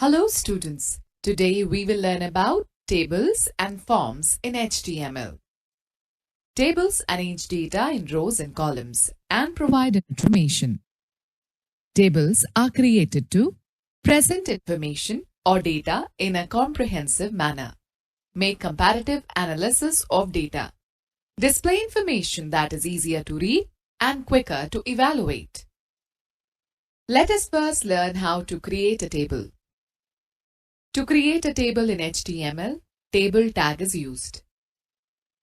Hello students, today we will learn about tables and forms in HTML. Tables arrange data in rows and columns and provide information. Tables are created to present information or data in a comprehensive manner, make comparative analysis of data, display information that is easier to read and quicker to evaluate. Let us first learn how to create a table. To create a table in HTML, table tag is used.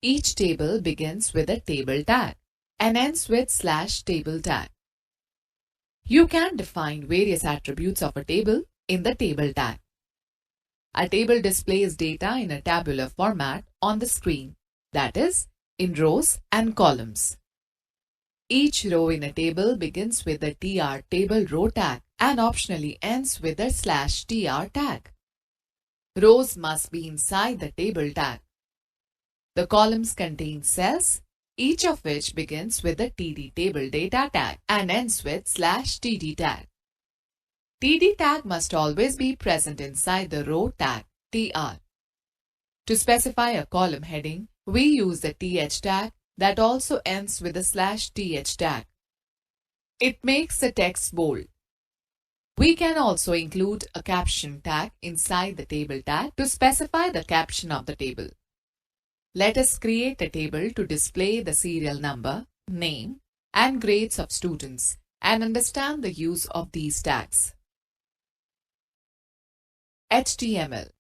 Each table begins with a table tag and ends with /table tag. You can define various attributes of a table in the table tag. A table displays data in a tabular format on the screen, that is, in rows and columns. Each row in a table begins with the tr table row tag and optionally ends with the /tr tag. Rows must be inside the table tag. The columns contain cells, each of which begins with the td table data tag and ends with /td tag. Td tag must always be present inside the row tag tr. To specify a column heading, we use the th tag that also ends with the /th tag. It makes the text bold. We can also include a caption tag inside the table tag to specify the caption of the table. Let us create a table to display the serial number, name, and grades of students and understand the use of these tags. HTML.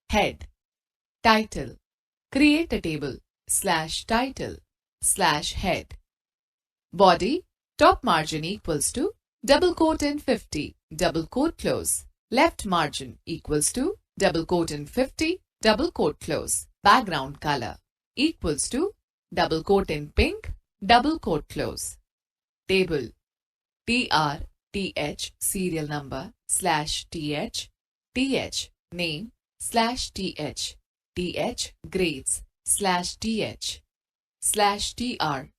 Head. Title. Create a table /title /head. Body. Top margin equals to double quote in 50, double quote close. Left margin equals to double quote in 50, double quote close. Background color equals to double quote in pink, double quote close. Table /th serial number /th th name /th th grades /th /tr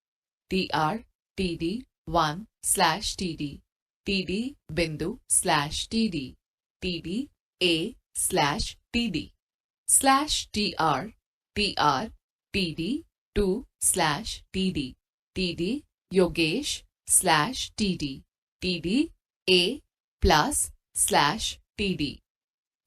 tr td 1 /td td bindu /td td a /td /tr tr td 2 /td td yogesh /td td a plus /td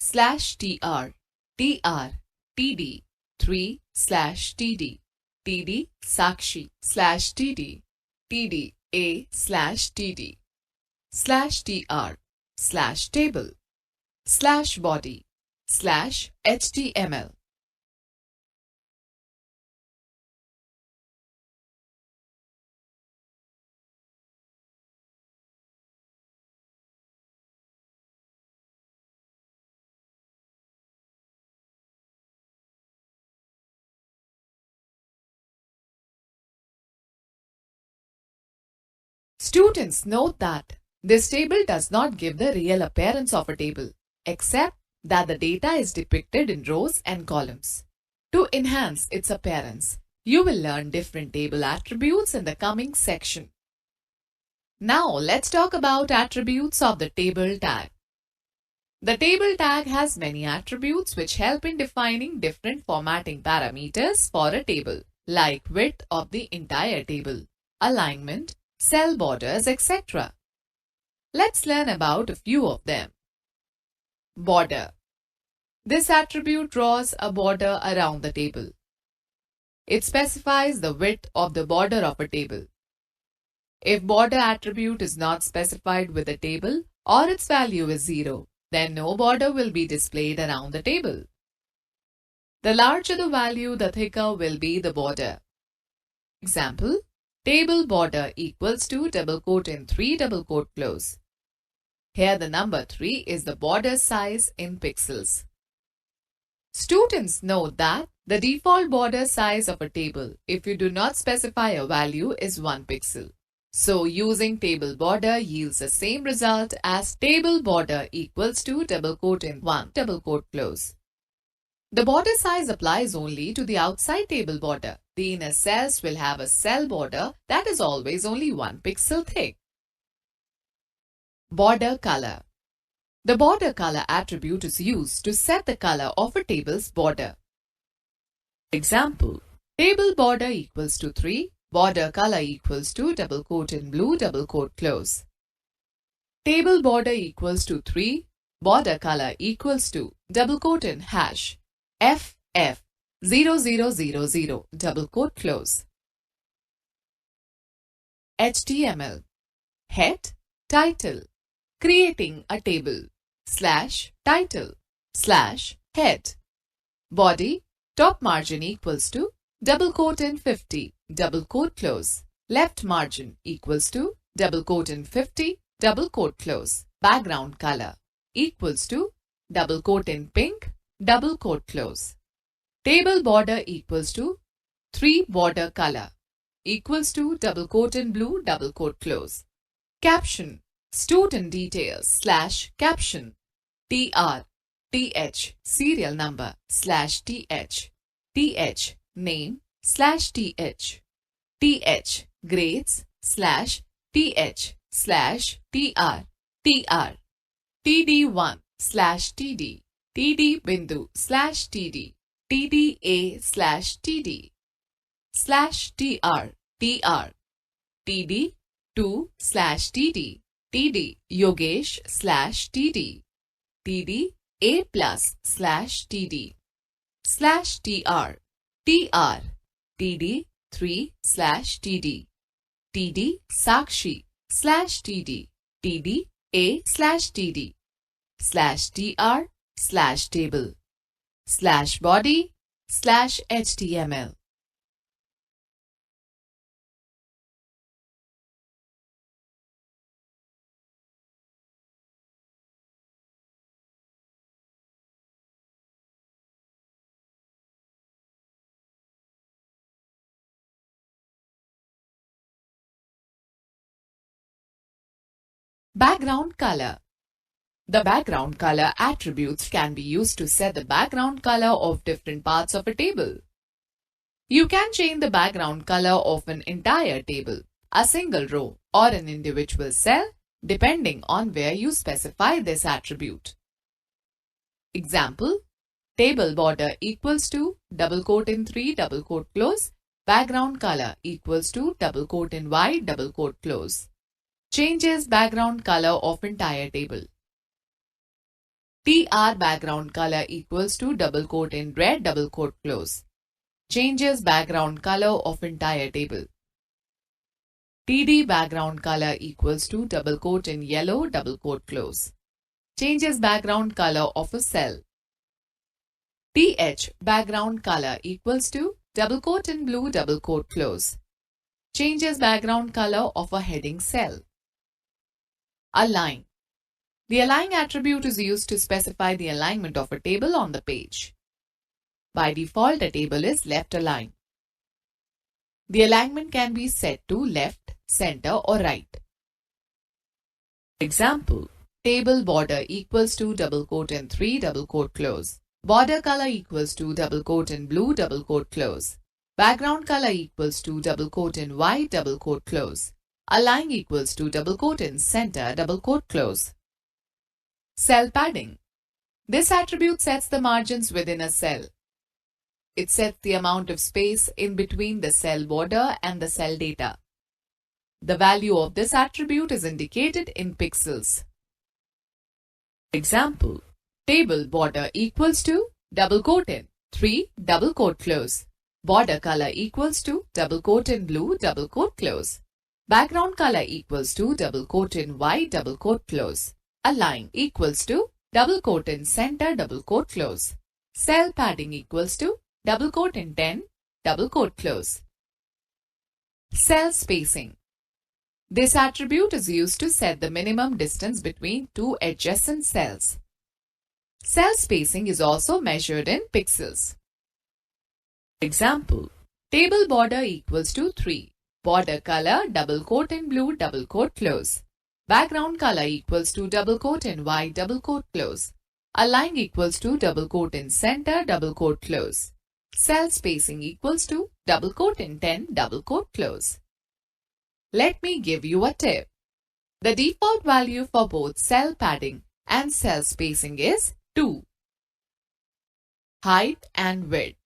/tr tr td 3 /td td sakshi /td td a /td /tr /table /body /html. Students note that this table does not give the real appearance of a table, except that the data is depicted in rows and columns. To enhance its appearance, you will learn different table attributes in the coming section. Now let's talk about attributes of the table tag. The table tag has many attributes which help in defining different formatting parameters for a table, like width of the entire table, alignment, cell borders, etc. Let's learn about a few of them. Border. This attribute draws a border around the table. It specifies the width of the border of a table. If border attribute is not specified with the table or its value is 0, then no border will be displayed around the table. The larger the value, the thicker will be the border. Example, table border equals to double quote in 3 double quote close. Here the number 3 is the border size in pixels. Students note that the default border size of a table, if you do not specify a value, is 1 pixel. So using table border yields the same result as table border equals to double quote in 1 double quote close. The border size applies only to the outside table border. The inner cells will have a cell border that is always only 1 pixel thick. Border color. The border color attribute is used to set the color of a table's border. Example, table border equals to 3, border color equals to double quote in blue, double quote close. Table border equals to 3, border color equals to double quote in hash FF 0000 double quote close. HTML Head Title Creating a table /title /head. Body top margin equals to double quote in 50 double quote close. Left margin equals to double quote in 50 double quote close. Background color equals to double quote in pink double quote close. Table border equals to 3 border color equals to double quote in blue double quote close. Caption student details /caption TR/TH serial number /TH TH name /TH TH grades /TH /TR TR TD1 /TD TD bindu /TD TDA /TD /TR TR TD2 /TD TD Yogesh /TD TD A plus /TD /TR TR TD3 /TD TD Sakshi /TD TD A /TD /TR /table /body /HTML. Background color. The background color attributes can be used to set the background color of different parts of a table. You can change the background color of an entire table, a single row, or an individual cell depending on where you specify this attribute. Example, table border equals to double quote in 3 double quote close, background color equals to double quote in white double quote close. Changes background color of entire table. TR background color equals to double quote in red double quote close. Changes background color of entire table. TD background color equals to double quote in yellow double quote close. Changes background color of a cell. TH background color equals to double quote in blue double quote close. Changes background color of a heading cell. Align. The align attribute is used to specify the alignment of a table on the page. By default, a table is left aligned. The alignment can be set to left, center or right. Example, table border equals to double quote in 3 double quote close. Border color equals to double quote in blue double quote close. Background color equals to double quote in white double quote close. Align equals to double quote in center double quote close. Cell padding. This attribute sets the margins within a cell. It sets the amount of space in between the cell border and the cell data. The value of this attribute is indicated in pixels. Example, table border equals to double quote in 3 double quote close. Border color equals to double quote in blue double quote close. Background color equals to double quote in white double quote close. Align equals to double quote in center double quote close. Cell padding equals to double quote in 10 double quote close. Cell spacing. This attribute is used to set the minimum distance between two adjacent cells. Cell spacing is also measured in pixels. Example, table border equals to 3. Border color double quote in blue double quote close. Background color equals to double quote in white double quote close. Align equals to double quote in center double quote close. Cell spacing equals to double quote in 10 double quote close. Let me give you a tip. The default value for both cell padding and cell spacing is 2. Height and width.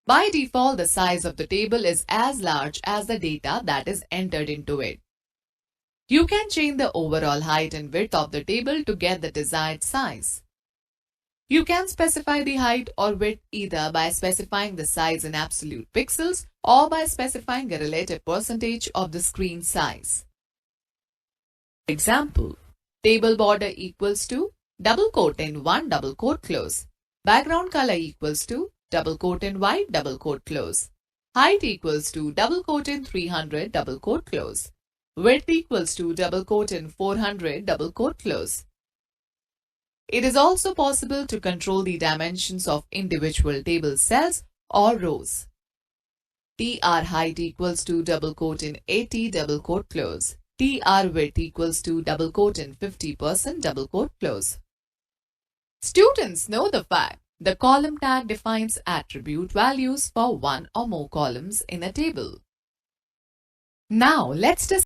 By default, the size of the table is as large as the data that is entered into it. You can change the overall height and width of the table to get the desired size. You can specify the height or width either by specifying the size in absolute pixels or by specifying a relative percentage of the screen size. Example, table border equals to double quote in 1 double quote close. Background color equals to double quote in white double quote close. Height equals to double quote in 300 double quote close. Width equals to double quote in 400 double quote close. It is also possible to control the dimensions of individual table cells or rows. TR height equals to double quote in 80 double quote close. TR width equals to double quote in 50% double quote close. Students know the fact the column tag defines attribute values for one or more columns in a table. Now let's discuss